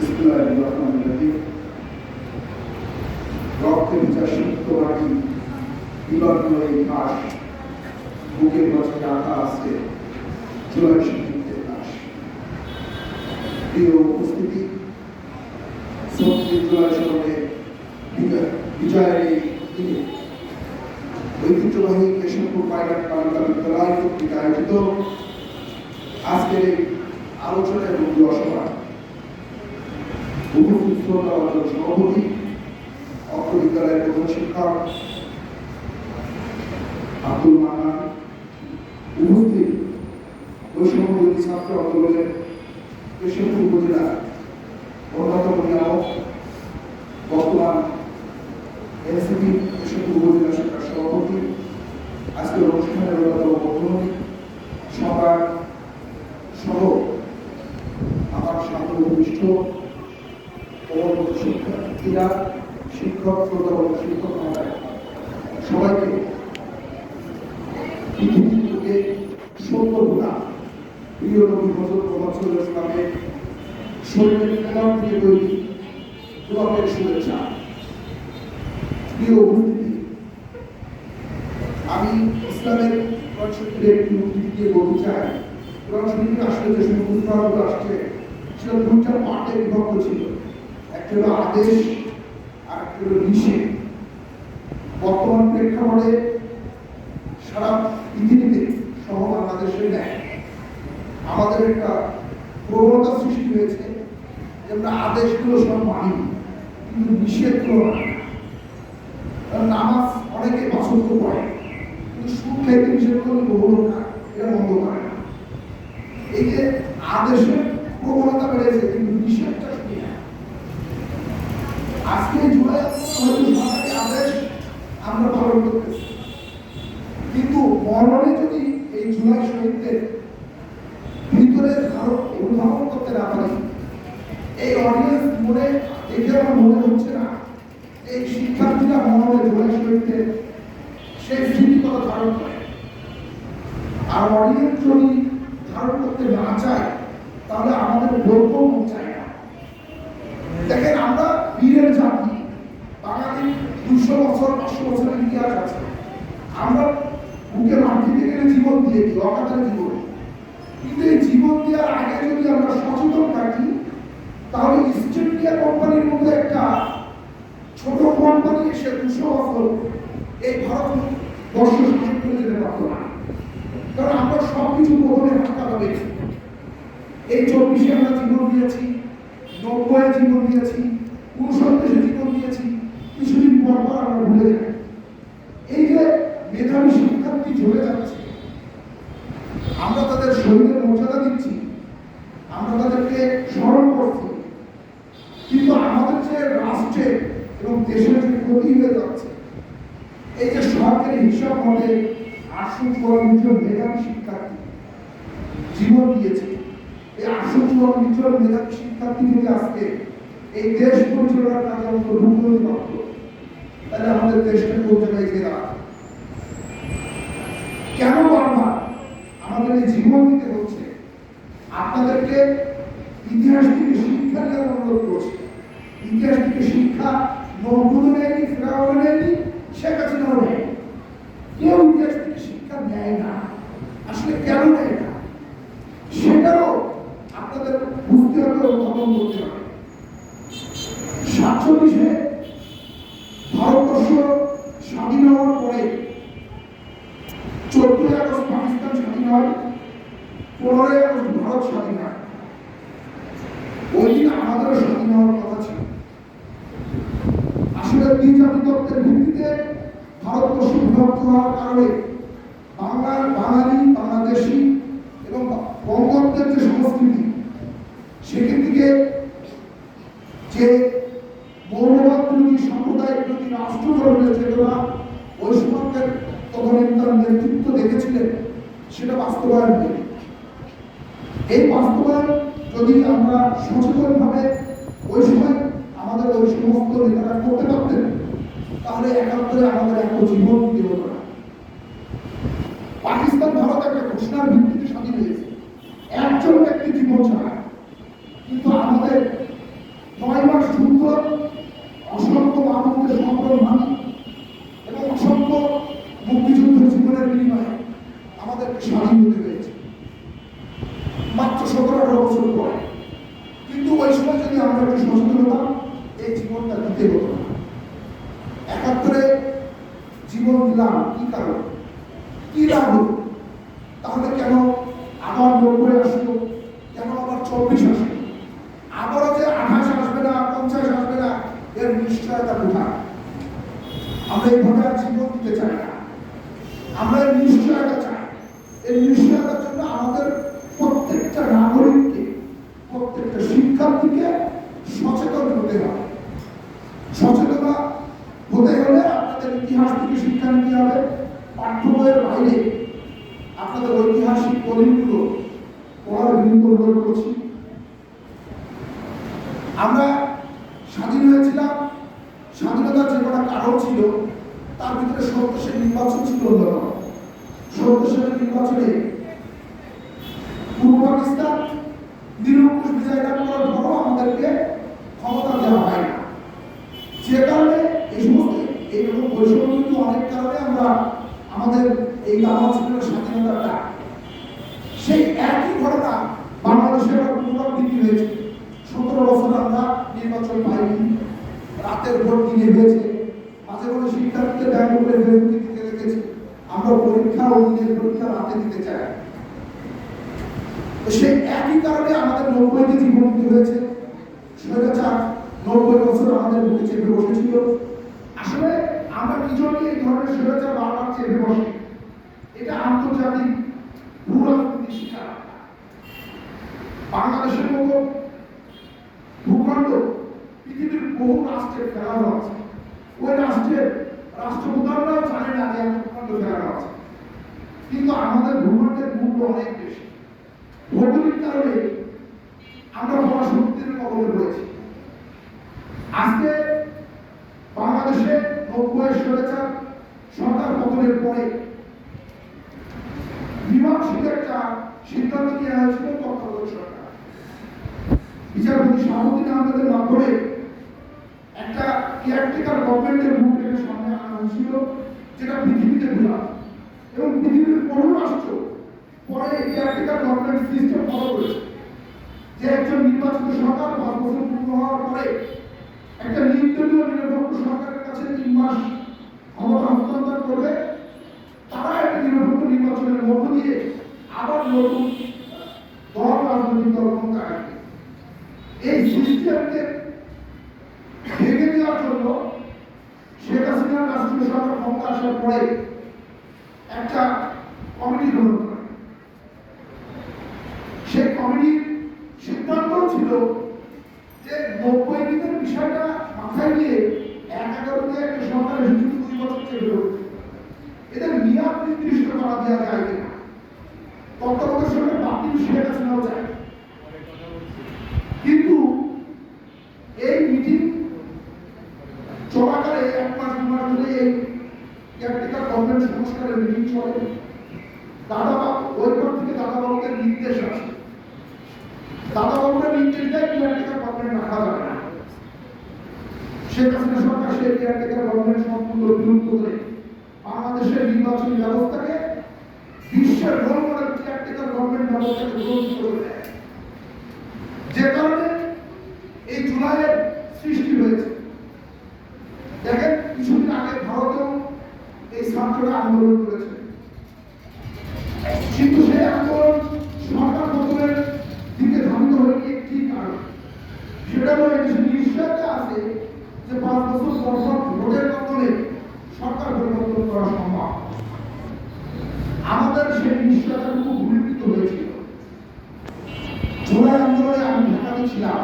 বিসমিল্লাহির রক্তে ভিজা সিক্ত মাটি বিবর্ণ এই ঘাস বুকের মাঝে রাখা আছে জুলাই শহীদদের লাশ। প্রিয় উপস্থিতি, ৩৬ জুলাই সনদে বিজয়ের এই দিনে ঐতিহ্যবাহী কেশবপুর পাইলট বালিকা বিদ্যালয় কর্তৃক আয়োজিত আজকের এই আলোচনা এবং সভা উপস্থিত শ্রদ্ধাভাজন সভাপতি, অত্র বিদ্যালয়ের প্রধান শিক্ষক আব্দুল মান্নান, উপস্থিত বৈষম্যবিরোধী ছাত্র আন্দোলনের কেশবপুর উপজেলার অন্যতম নিয়ামক, বর্তমান এনসিপি কেশবপুর উপজেলা শাখার সভাপতি, আজকের অনুষ্ঠানের অন্যতম বন্ধনী সভার সহ আমার সামনে উপবিষ্ট শিক্ষার্থীরা, শিক্ষক, শ্রোতাবন্ধ শিক্ষক মহোদয়, সবাইকে পৃথিবী থেকে সত্যগুণা প্রিয় নবী হযরত মুহাম্মদ সাল্লাল্লাহু আলাইহি ওয়াসাল্লামের শরীরের কলম থেকে তৈরি গোলাপের শুভেচ্ছা। প্রিয় উপস্থিতি, আমি ইসলামের কোরআন শরীফের একটি উদ্ধৃতি দিয়ে বলতে চাই, কোরআন শরীফে আসলে যে সমস্ত উদাহরণগুলো আসছে সেটা দুইটা পার্টে বিভক্ত ছিল। একটা হলো আদেশ আর একটা হলো নিষেধ। বর্তমান প্রেক্ষাপটে সারা পৃথিবীতে সহ বাংলাদেশে নেয় আমাদের একটা প্রবণতা সৃষ্টি হয়েছে যে আমরা আদেশগুলো সব মানি কিন্তু নিষেধগুলো মানি না। নামাজ অনেকে পছন্দ করে কিন্তু সুদ খাইতে নিষেধ করলে বহু লোক এটা বন্ধ করে না। এই যে আদেশের প্রবণতা বেড়েছে কিন্তু নিষেধটা শুনি না। আজকে জুলাই সরকারি আদেশ আমরা পালন করতেছি, কিন্তু মরণে যদি এই জুলাই শহীদদের ভিতরে অনুধাবন করতে না পারি, এই অডিয়েন্স মনে দেখে আমার মনে হচ্ছে না এই শিক্ষার্থীরা মরণে জুলাই শহীদদের সেই স্মৃতিকতা ধারণ করে। আর অডিয়েন্স যদি ধারণ করতে না চায় তাহলে আমাদের বলতেও চায় না। দেখেন, আমরা বীরের জাতি, বাঙালির ২০০ বছর ৫০০ বছরের ইতিহাস আছে। আমরা বুকে মাটি দিয়ে গেলে জীবন দিয়ে দিই, অকাতার জীবন। কিন্তু এই জীবন দেওয়ার আগে যদি আমরা সচেতন থাকি তাহলে ইস্ট ইন্ডিয়া কোম্পানির মধ্যে একটা ছোট কোম্পানি এসে ২০০ বছর এই ভারতবর্ষ শাসন করে যেতে পারত না। কারণ আমরা সবকিছু প্রথমে হাতটা পেয়েছি। এই ২৪-এ আমরা জীবন দিয়েছি, ৯০-এ জীবন দিয়েছি, ৬৯-এ জীবন দিয়েছি, কিছুদিন পর পর আমরা ভুলে যাই। এই যে মেধাবী শিক্ষার্থী চলে যাচ্ছে, আমরা তাদের শহীদের মর্যাদা দিচ্ছি, আমরা তাদেরকে স্মরণ করছি, কিন্তু আমাদের যে রাষ্ট্রে এবং দেশের যে ক্ষতি হয়ে যাচ্ছে, এই যে সরকারি হিসাব মতে ৮৪৪ জন মেধাবী শিক্ষার্থী জীবন দিয়েছে, এই ৮৪৪ জন মেধাবী শিক্ষার্থী যদি আজকে এই দেশ পরিচালনার কাজে অন্তর্ভুক্ত হতে পারত, তাহলে আমাদের দেশটা কোন জায়গায় গিয়ে দাঁড়াবে। কেন বারবার আমাদের এই জীবন দিতে হচ্ছে? আপনাদেরকে ইতিহাস থেকে শিক্ষা নেওয়ার অনুরোধ করছি। ইতিহাস থেকে শিক্ষা নমরুদও নেয়নি, ফেরাউনও নেয়নি, শেখ হাসিনাও নেয়নি। কেউ ইতিহাস থেকে শিক্ষা নেয় না। আসলে কেন নেয় না সেটাও আপনাদের বুঝতে হবে, অনুধাবন করতে হবে। ৪৭-এ ভারতবর্ষ স্বাধীন হওয়ার পরে ১৪ই আগস্ট পাকিস্তান স্বাধীন হয়, ১৫ই আগস্ট ভারত স্বাধীন হয়। ওই দিন আমাদেরও স্বাধীন হওয়ার কথা ছিল। আসলে দ্বিজাতি তত্ত্বের ভিত্তিতে ভারতবর্ষ বিভক্ত হওয়ার কারণে বাঙালি, বাংলাদেশি এবং বঙ্গবন্ধের যে সংস্কৃতি, সেখান থেকে যে মৌলবাদ বিরোধী, সাম্প্রদায়িক বিরোধী, রাষ্ট্র ধর্মের চেতনা ওই সমাজের তদনীতার নেতৃত্ব দেখেছিলেন, সেটা বাস্তবায়ন নেই। এই বাস্তবায়ন যদি আমরা সচেতনভাবে ওই সময় আমাদের ওই সমস্ত নেতারা করতে পারতেন, তাহলে একাত্তরে আমাদের এত জীবন দিতে হতো না। পাকিস্তান ভারত একটা ঘোষণার ভিত্তিতে স্বাধীন হয়েছে, একজন ব্যক্তি জীবন ছাড়া। কিন্তু আমাদের যুদ্ধ, অসংখ্য মানুষের সম্পদ হানি এবং অসংখ্য মুক্তিযুদ্ধের জীবনের বিনিময়ে আমাদেরকে স্বাধীন হতে হয়েছে মাত্র 17-18 বছর পরে। কিন্তু ওই সময় যদি আমরা একটু সচেতন হতাম, এই জীবনটা দিতে হতো না। 71-এ জীবন দিলাম কি কারণ, কি লাভ হলো? তাহলে কেন আবার 90 আসলো, কেন আবার 24 আসলো, আবারও যে 28 আসবে না, 50 আসবে না, এর নিশ্চয়তা কোথায়? আমরা এইভাবে আর জীবন দিতে চাই না। আমরা এর নিশ্চয়তা চাই। এই নিশ্চয়তার জন্য আমাদের প্রত্যেকটা নাগরিককে, প্রত্যেকটা শিক্ষার্থীকে সচেতন হতে হবে। সচেতন হতে হলে আপনাদের ইতিহাস থেকে শিক্ষা নিতে হবে। পাঠ্য বইয়ের বাইরে আপনাদের ঐতিহাসিক দলিলগুলো পড়ার বিনীত অনুরোধ করছি। আমরা স্বাধীন হয়েছিলাম, স্বাধীনতার যে কটা কারণ ছিল তার ভিতরে ৭০ সালের নির্বাচন ছিল অন্যতম। ৭০ সালের নির্বাচনে পূর্ব পাকিস্তান নিরঙ্কুশ বিজয় লাভ করার পরও আমাদেরকে ক্ষমতা দেওয়া হয় না। যে কারণে এই সমস্ত এইরকম বৈষম্য কিন্তু অনেক কারণে আমরা আমাদের এই গণতন্ত্রের স্বাধীনতাটা সেই একই ঘটনা বাংলাদেশের পুনরাবৃত্তি হয়েছে। 17 বছর আমরা নির্বাচন পাইনি, রাতের ভোট দিনে হয়েছে, মাঝে মাঝে শিক্ষার্থীদের ব্যাংক করে ফেসবুকে দিতে দেখেছি আমরা পরীক্ষা ও দিনের পরীক্ষা রাতে দিতে চাই। সেই একই কারণে আমাদের 90-তে জীবন দিতে হয়েছে। স্বৈরাচার 90 বছর আমাদের বুকে চেপে বসেছিল। আসলে আমরা কি জন্য এই ধরনের স্বৈরাচার বারবার চেপে বসি? এটা আন্তর্জাতিক ভূরাজনীতির শিকার। বাংলাদেশের মতো ভূখণ্ড পৃথিবীর বহু রাষ্ট্রের ফেরানো আছে। ওই রাষ্ট্রের রাষ্ট্রপ্রধানরাও জানে না যে এত ভূখণ্ড ফেরানো আছে, কিন্তু আমাদের ভূখণ্ডের মূল্য অনেক বেশি। ভৌগোলিক কারণে আমরা পরাশক্তির কবলে রয়েছি। আজকে বাংলাদেশে 90 স্বৈরাচার সরকার পতনের পরে মীমাংসিত একটা সিদ্ধান্ত নেওয়া হয়েছিল তত্ত্বাবধায়ক সরকার। বিচারপতি শাহাবুদ্দিন আহমেদের মাধ্যমে একটা কেয়ারটেকার গভর্নমেন্টের রূপরেখা সামনে আনা হয়েছিল, যেটা পৃথিবীতে ঘোরা এবং পৃথিবীর কোনো রাষ্ট্র পরে কেয়ারটেকার গভর্নমেন্ট সিস্টেম ফলো করেছে। যে একজন নির্বাচিত সরকার 5 বছর পূর্ণ হওয়ার পরে একটা নির্দলীয় নিরপেক্ষ সরকারের কাছে 3 মাস ক্ষমতা হস্তান্তর করবে, তারা একটা নিরপেক্ষ নির্বাচনের মধ্য দিয়ে আবার নতুন দল, রাজনৈতিক দল ক্ষমতা আসবে। এই সিস্টেমকে ভেঙে দেওয়ার জন্য শেখ হাসিনার রাষ্ট্রীয় সরকার ক্ষমতা আসার পরে একটা কমিটি গঠন করে। সেই কমিটির সিদ্ধান্ত ছিল যে 90 দিনের বিষয়টা মাথায় নিয়ে 11-তে একটা সরকার এসেছিল 2 বছর চেপে ধরতে। এদের মেয়াদ নির্দিষ্ট করা দেওয়া যায় কিনা, তত্ত্বাবধায়ক সরকার বাতিল শেখ হাসিনাও চায়। কিন্তু এই মিটিং চলাকালে 1 মাস 2 মাস ধরে এই কেয়ারটেকার গভর্নমেন্ট সংস্কারের মিটিং চলে। দাদাবাবু ওই পর থেকে দাদাবাবুকে নির্দেশ আসে, দাদাবাবুরা নির্দেশ দেয় কেয়ারটেকার গভর্নমেন্ট রাখা যাবে না। শেখ হাসিনা সরকার সেই কেয়ারটেকার গভর্নমেন্ট সম্পূর্ণ বিলুপ্ত করে বাংলাদেশের নির্বাচনী ব্যবস্থাকে বিশ্বের রোল মডেল কেয়ারটেকার গভর্নমেন্ট ব্যবস্থাকে প্রতিষ্ঠিত করে দেয়। যে কারণে এই জুলাইয়ের সৃষ্টি হয়েছে। দেখেন, কিছুদিন আগে ভারতেও এই ছাত্ররা আন্দোলন করেছে, কিন্তু সেই আন্দোলন সরকার পতনের দিকে ধাবিত হয়ে একটি কারণ, সেটা হলো কিছু নিশ্চয়তা আছে যে 5 বছর পর পর ভোটের মাধ্যমে সরকার পরিবর্তন করা সম্ভব। আমাদের সেই নিশ্চয়তাটুকু ভূমিকৃত হয়েছিল। জুলাই আন্দোলনে আমি ঢাকাতে ছিলাম,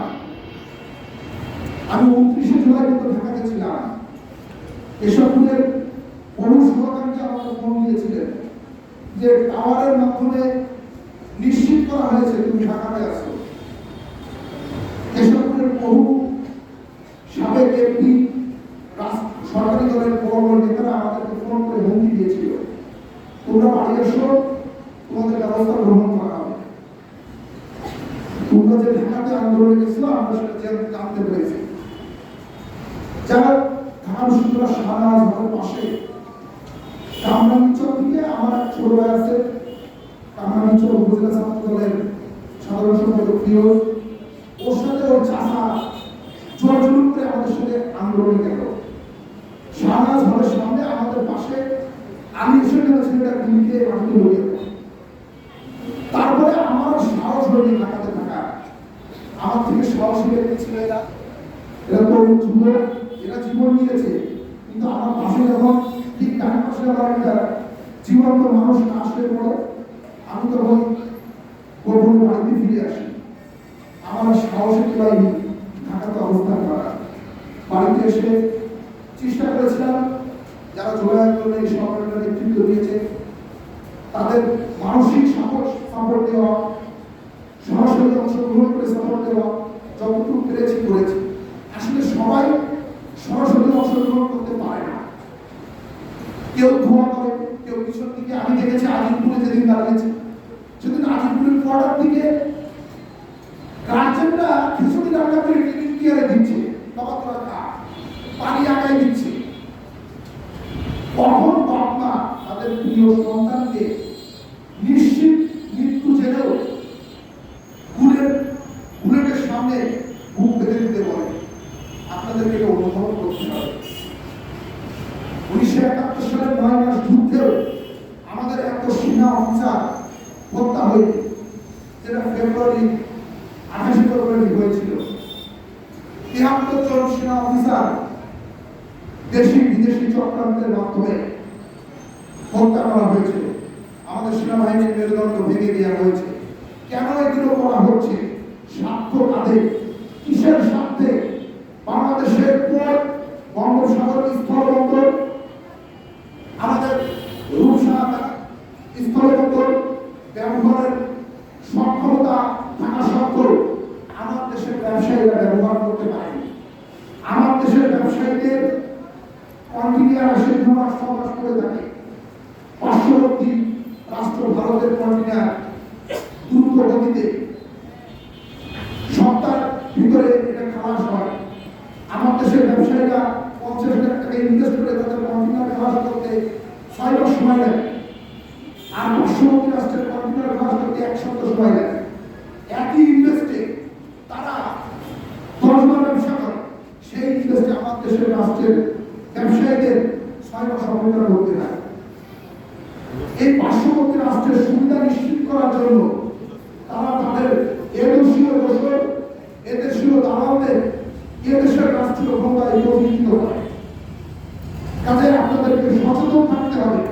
আমি 29শে জুলাই ঢাকাতে ছিলাম। এসবের পৌর সভাকারীকে আমাকে ফোন দিয়েছিলেন যে টাওয়ারের মাধ্যমে নিশ্চিত করা হয়েছে তুমি ঢাকাতে আসো। এসবের বহু সাবেক এমপি, সরকারি দলের বড় বড় নেতারা আমাদেরকে ফোন করে হুমকি দিয়েছিল, তোমরা বাড়ি আসো, তোমাদের ব্যবস্থা গ্রহণ করা হবে। তোমরা যে ঢাকাতে আন্দোলনে গেছিল আমরা সেটা জানতে পেরেছি। যারা ঢাকা বিশ্ববিদ্যালয়ের শাহনাজ হলের পাশে কামরাঙ্গীরচর থেকে আমার এক ছোট ভাই আছে, কামরাঙ্গীরচর উপজেলা ছাত্র দলের সাধারণ সম্পাদক ফিরোজ, ওর সাথে ওর চাষা জোর জুলুম করে আমাদের সাথে আন্দোলনে গেল। শাহনাজ হলের সামনে আমাদের পাশে আমি এসে ছেলেটা গুলিকে মাটিতে লড়িয়ে দেব। তারপরে আমার সাহস হয়নি ঢাকাতে থাকা, আমার থেকে সাহসী ব্যক্তি ছিল এরা তো যুবক, এরা জীবন নিয়েছে, কিন্তু আমার পাশে যখন ঠিক ডান পাশে আমার একটা জীবন্ত মানুষ না আসলে পড়ে আমি তখন গোপন বাড়িতে ফিরে আসি। আমার সাহসে পাইনি ঢাকাতে অবস্থান করা। বাড়িতে এসে চেষ্টা করেছিলাম যারা জুলাই আন্দোলনে এই সংগঠনের নেতৃত্ব দিয়েছে তাদের মানসিক সাপোর্ট দেওয়া, সরাসরি অংশগ্রহণ করে সাপোর্ট দেওয়া, যতটুকু পেরেছি করেছি। আসলে সবাই সরাসরি অংশগ্রহণ করতে পারে না, কেউ ধোয়া করে, কেউ পিছন দিকে। আমি দেখেছি আজিমপুরে যেদিন দাঁড়িয়েছে, সেদিন আজিমপুরের কোয়ার্টার দিকে গার্জেনরা খিচুড়ি রান্না করে টিফিন দিয়ে দিচ্ছে, বাবা তোরা খা, পানি আগায় দিচ্ছে। কখন বাপ মা তাদের প্রিয় সন্তানকে নিশ্চিত মৃত্যু জেনেও বুলেটের সামনে বুক বেঁধে দিতে বলে, আপনাদেরকে এটা অনুভব করতে হবে। 1971 সালের 9 মাস যুদ্ধেও আমাদের এত সেনা অফিসার হত্যা হয়নি, যেটা ফেব্রুয়ারি 28 ফেব্রুয়ারি হয়েছিল। 73 জন সেনা অফিসার দেশি বিদেশি চক্রান্তের মাধ্যমে হত্যা করা হয়েছিল। আমাদের সেনাবাহিনীর মেরুদণ্ড ভেঙে দেওয়া হয়েছে। কেন এগুলো করা হচ্ছে? স্বার্থ কাদের? কিসের স্বার্থে? বাংলাদেশের পোর্ট, বঙ্গোপসাগর স্থলবন্দর, আমাদের রূপসা স্থলবন্দর ব্যবহারের সক্ষমতা থাকা সত্ত্বেও আমার দেশের ব্যবসায়ীরা ব্যবহার করতে পারেনি। আমার দেশের ব্যবসায়ীদের কন্টিনিউয়ার আসে 2 মাস 6 মাস করে থাকে। পার্শ্ববর্তী রাষ্ট্র ভারতের কন্টিনিউয়ার দ্রুত গতিতে সপ্তাহের ভিতরে এটা খালাস হয়। আমার দেশের ব্যবসায়ীরা 50 লাখ টাকা ইনভেস্ট করে তাদের কন্টিনিউয়ার খালাস করতে 6 মাস সময় লাগে, আর পার্শ্ববর্তী রাষ্ট্রের কন্টিনিউয়ার খালাস করতে 1 সপ্তাহ সময় লাগে। একই ইনভেস্টে তারা 10 বার ব্যবসা করে, সেই ইনভেস্টে আমার দেশের রাষ্ট্রের ব্যবসায়ীদের 6 মাস অপেক্ষা করতে হয়। এই পার্শ্ববর্তী রাষ্ট্রের সুবিধা নিশ্চিত করার জন্য তারা তাদের এদেশীয় দোষর, এদেশীয় দালালদের এদেশের রাষ্ট্রীয় ক্ষমতায় প্রতিষ্ঠিত করে। কাজে আপনাদেরকে সচেতন থাকতে হবে।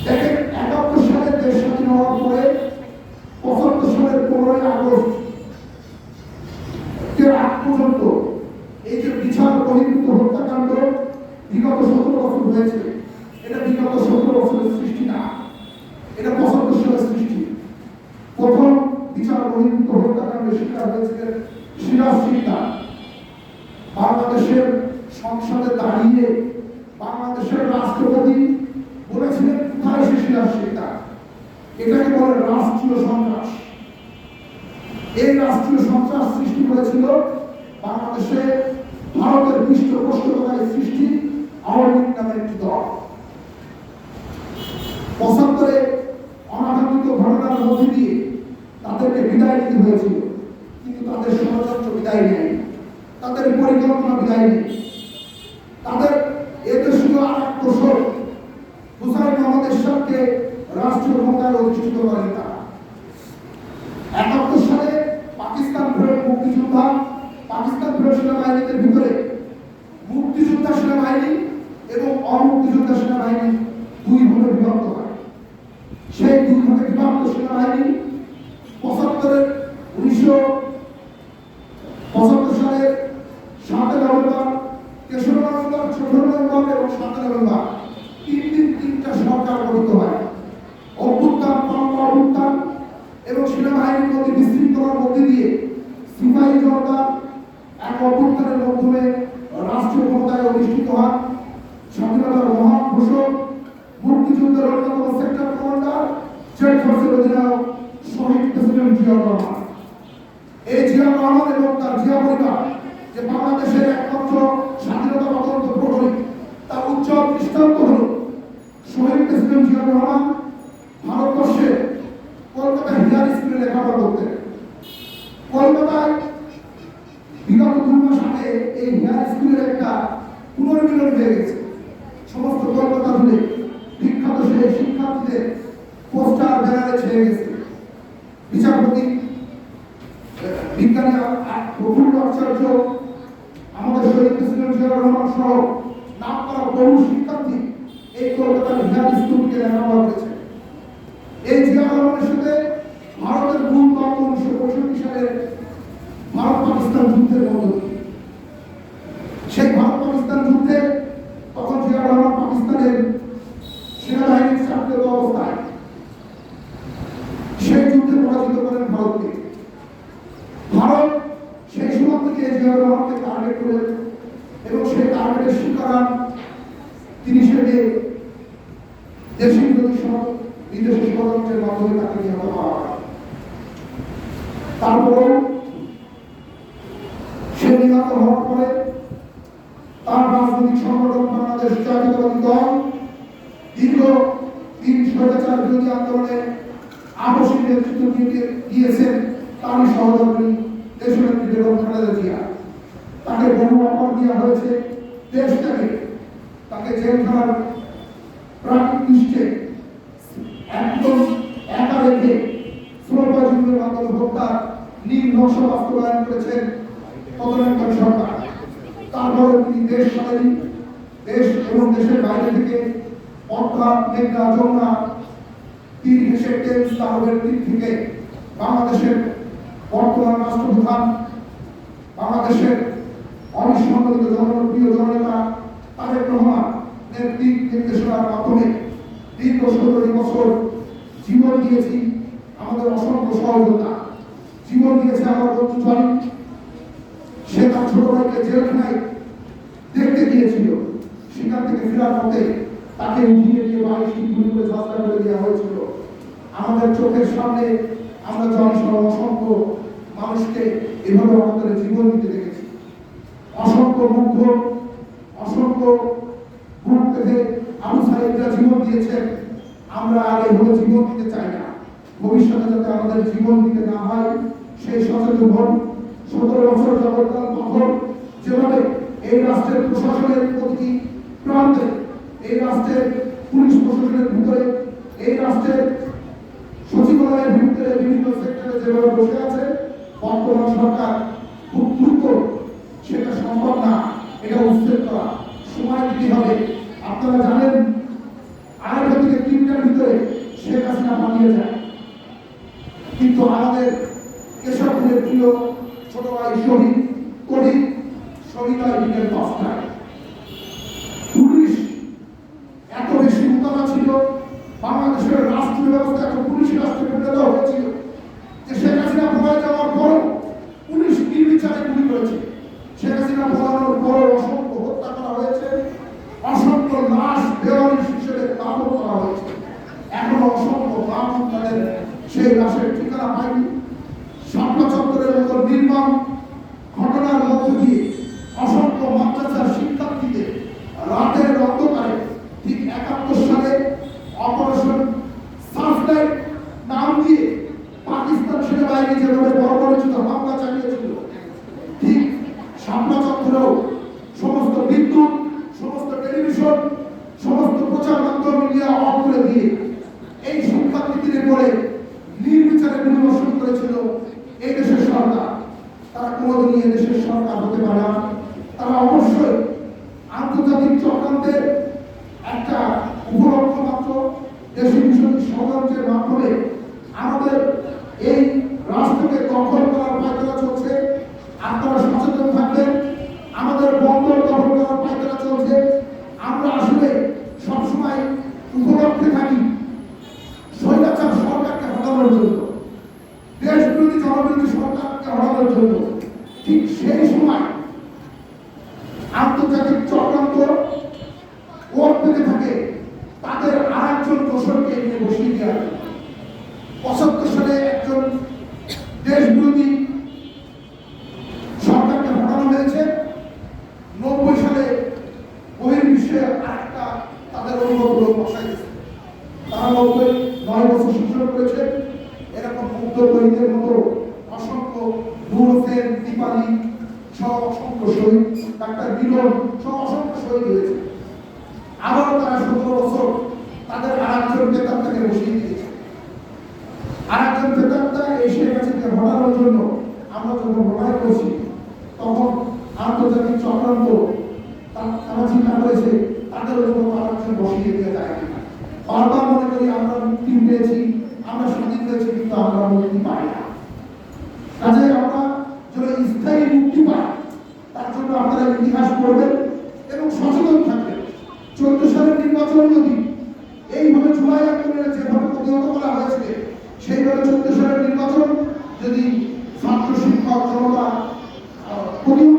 দেখেন 71 সালে দেশ স্বাধীন হওয়ার পরে 75 সালের 15ই আগস্ট এর আগ পর্যন্ত এই যে বিচার বহির্ভূত হত্যাকাণ্ড বিগত 17 বছর হয়েছে, এটা বিগত 17 বছরের সৃষ্টি না, এটা 75 সালের সৃষ্টি। প্রথম বিচার বহির্ভূত হত্যাকাণ্ডের শিকার হয়েছিলেন সিরাজ শিকদার। বাংলাদেশের সংসদে দাঁড়িয়ে বাংলাদেশের রাষ্ট্রপতি বলেছিলেন, কোথায় সে সিরাজ শিকদার? এটাকে বলে রাষ্ট্রীয় সন্ত্রাস। এই রাষ্ট্রীয় সন্ত্রাস সৃষ্টি করেছিল বাংলাদেশে ভারতের পৃষ্ঠপোষকতায় সৃষ্টি আওয়ামী লীগ নামের একটি দল। 75-এ অনাকাঙ্ক্ষিত ঘটনার মধ্যে দিয়ে তাদেরকে বিদায় নিতে হয়েছিল, কিন্তু তাদের ষড়যন্ত্র বিদায় নেয়, তাদের পরিকল্পনা বিদায় নেই। তাদের এদেশীয় আর এক দোষর হুসাইন মোহাম্মদ এরশাদকে রাষ্ট্রীয় ক্ষমতায় অধিষ্ঠিত করেন তারা। 71 সালে পাকিস্তান ফেরত মুক্তিযোদ্ধা, পাকিস্তান ফেরত সেনাবাহিনীদের ভিতরে মুক্তিযোদ্ধা সেনাবাহিনী এবং অমুক্তিযোদ্ধা সেনাবাহিনী 2 ভাগে বিভক্ত হয়। সেই 2 ভাগে বিভক্ত সেনাবাহিনী 1975 সালের 7 নভেম্বর, 3 নভেম্বর, 14 নভেম্বর এবং 7 নভেম্বর 3 দিন 3টা সরকার গঠিত হয়। অভ্যুত্থান, অভ্যুত্থান এবং সেনাবাহিনীর মধ্যে বিশৃঙ্খলার মধ্যে দিয়ে সিপাহী জনতা এক অভ্যুত্থানের মাধ্যমে রাষ্ট্রীয় ক্ষমতায় অধিষ্ঠিত হন। স্বাধীনতার মহান ঘোষক, মুক্তিযুদ্ধের অন্যতম সেক্টর কমান্ডার, জেড ফোর্সের অধিনায়ক শহীদ প্রেসিডেন্ট জিয়াউর রহমান। এই জিয়াউর রহমান এবং তার জিয়া পরিবার যে বাংলাদেশের একমাত্র বিগত 2 মাস আগে এই হেয়ার স্কুলের একটা পুনর্মিলন হয়ে গেছে। সমস্ত কলকাতা জুড়ে বিখ্যাত সেই শিক্ষার্থীদের পোস্টার ব্যানারে ছেয়ে গেছে। বিচারপতি বিজ্ঞানী প্রফুল্ল আচার্য, আমাদের শহীদ প্রেসিডেন্ট জিয়াউর রহমান সহ নাম করা বহু শিক্ষার্থী এই কলকাতার হেয়ার স্কুলকে লেখাপড়া করেছে। এই জিয়াউর রহমানের সাথে ভারতের মূল দ্বন্দ্ব 1965 সালের ভারত পাকিস্তান যুদ্ধের মধ্যে। সেই ভারত পাকিস্তান যুদ্ধে তখন জিয়াউর রহমান পাকিস্তানের সেনাবাহিনীর চাকরিরত অবস্থায় সেই যুদ্ধে পরাজিত করেন ভারতকে। ভারত সেই সময় থেকে জিয়াউর রহমানকে টার্গেট করে এবং সেই টার্গেটের শিকার তিনি সেটি দেশি বিরোধী বিদেশি ষড়যন্ত্রের মাধ্যমে তাকে নিহত করা হয়। তারপরেও সে নিহত হওয়ার পরে তার রাজনৈতিক সংগঠন বাংলাদেশ জাতীয়তাবাদী দল দীর্ঘ 3 স্বৈরাচার বিরোধী আন্দোলনে আপসী নেতৃত্ব দিয়েছেন তারই সহধর্মী দেশনেত্রী বেগম খালেদা জিয়া। তাকে বহু অফার দেওয়া হয়েছে দেশ থেকে, তাকে জেলখানার প্রাকৃতিক দৃষ্টে একদম একা রেখে শ্রমবাজীদের মাধ্যমে হত্যার নীল নকশা বাস্তবায়ন করেছেন তদানীন্তন সরকার। তারপরে তিনি দেশ ছাড়েন, দেশ এবং দেশের বাইরে থেকে পদ্মা, মেঘনা, যমুনা তীর ঘেঁষে টেন্স তারবের তীর থেকে বাংলাদেশের বর্তমান রাষ্ট্রপ্রধান, বাংলাদেশের অনিঃসন্দেহিত জনপ্রিয় জননেতা তারেক রহমান দিক নির্দেশনার মাধ্যমে দীর্ঘ 17 বছর জীবন দিয়েছি আমাদের অসংখ্য সহযোগিতা, জীবন দিয়েছে আমার বন্ধু জনি। সে তার ছোট ভাইকে জেলখানায় দেখতে গিয়েছিল, সেখান থেকে ফেরার পথে তাকে উঠিয়ে নিয়ে 22টি গুলি করে ঝাঁঝরা করে দেওয়া হয়েছিল। আমাদের চোখের সামনে আমরা জনি সহ অসংখ্য মানুষকে এভাবে আমাদের জীবন দিতে দেখেছি। অসংখ্য মুগ্ধ, অসংখ্য বুক থেকে আবু সাইদরা জীবন দিয়েছেন। আমরা আর এভাবে জীবন দিতে চাই না। ভবিষ্যতে যাতে আমাদের জীবন দিতে না হয় সেই সচেতন হন। 17 বছর যাবৎকাল তখন যেভাবে এই রাষ্ট্রের প্রশাসনের প্রতিটি প্রান্তে, এই রাষ্ট্রের পুলিশ প্রশাসনের ভিতরে, এই রাষ্ট্রের সচিবালয়ের ভিতরে বিভিন্ন সেক্টরে যেভাবে বসে আছে, বর্তমান সরকার খুব দ্রুত সেটা সম্ভব না, এটা উচ্ছেদ করা সময় দিতে হবে। আপনারা জানেন 2.5 থেকে 3 টার ভিতরে শেখ হাসিনা পালিয়ে যায়, কিন্তু আমাদের কেশবপুরের প্রিয় ছোট ভাই শহীদ করিম শহীদ হয় বিকেল 5টায়। পুলিশ এত বেশি উত্তাপা ছিল, বাংলাদেশের রাষ্ট্রীয় ব্যবস্থা এত পুলিশ রাষ্ট্রে পরিণত হয়েছিল যে শেখ হাসিনা পলায় যাওয়ার পরও পুলিশ নির্বিচারে গুলি করেছে। শেখ হাসিনা পলানোর পরও অসংখ্য হত্যা করা হয়েছে, অসংখ্য লাশ বেওয়ারিশ হিসেবে দাফন করা হয়েছে। এখনো অসংখ্য মানুষ তাদের সেই লাশের ঠিকানা পায়নি। শাপলা চত্বরের মতো নির্মম ঘটনার মধ্য দিয়ে অসংখ্য মাদ্রাসার শিক্ষার্থীদের রাতের অন্ধকারে ঠিক 71 সালে অপারেশন সার্চলাইট নাম দিয়ে পাকিস্তান সেনাবাহিনী যেভাবে বর্বরচিত হামলা চালিয়েছিল, ঠিক শাপলা চত্বরেও সমস্ত বিদ্যুৎ, সমস্ত টেলিভিশন, সমস্ত প্রচার মাধ্যম মিডিয়া অফ করে দিয়ে এই শিক্ষার্থীদের উপরে নির্বিচারে গুলিবর্ষণ করেছিল এই দেশের সরকার। তারা কোনোদিনই এই দেশের সরকার হতে পারে না। তারা অবশ্যই আন্তর্জাতিক চক্রান্তের একটা উপলক্ষ মাত্র। দেশি বিরোধী ষড়যন্ত্রের মাধ্যমে আমাদের এই রাষ্ট্রকে দখল করার পায়তারা চলছে। আপনারা সচেতন থাকবেন। আমাদের বন্দর দখল করার পায়তারা চলছে। আমরা আসলে সবসময় উপলক্ষে থাকি স্বৈরাচার সরকারকে হটানোর জন্য, দেশ বিরোধী জনবিরোধী সরকারকে হটানোর জন্য। ঠিক সেই সময় আন্তর্জাতিক চক্রান্ত ওর পেতে থাকে তাদের আরেকজন দোষরকে এনে বসিয়ে দেওয়া। 75 সালে একজন দেশ বিরোধী সরকারকে হটানো হয়েছে। 90 সালে বহির্বিশ্বে আরেকটা তাদের অনুভব বসাই দিয়েছে। তারা 9 বছর শাসন করেছে। এরকম মুগ্ধ বহিদের মতো অসংখ্য নূর হোসেন, দীপালি, সহ অসংখ্য শহীদ, ডাক্তার মিলন সহ অসংখ্য শহীদ হয়েছে। আবারও তারা 17 বছর তাদের আরেকজন প্রেতাত্মাকে বসিয়ে দিয়েছে। আরেকজন প্রেতাত্মা এই শেখ হাসিনাকে হটানোর জন্য আমরা যখন লড়াই করছি, তখন আন্তর্জাতিক চক্রান্ত তারা চিন্তা করেছে তাদের উপর আরেকজন বসিয়ে দিয়ে যায়। বারবার মনে করি আমরা মুক্তি পেয়েছি, আমরা স্বাধীন হয়েছি, কিন্তু আমরা মুক্তি পাই না। কাজে আমরা যেন স্থায়ী মুক্তি পাই, তার জন্য আপনারা ইতিহাস পড়বেন এবং সচেতন থাকবেন। 14 সালের নির্বাচন যদি এইভাবে জুলাই আন্দোলনের যেভাবে প্রতিহত করা হয়েছে, সেইভাবে 14 সালের নির্বাচন যদি ছাত্র শিক্ষক জনতা প্রতিহত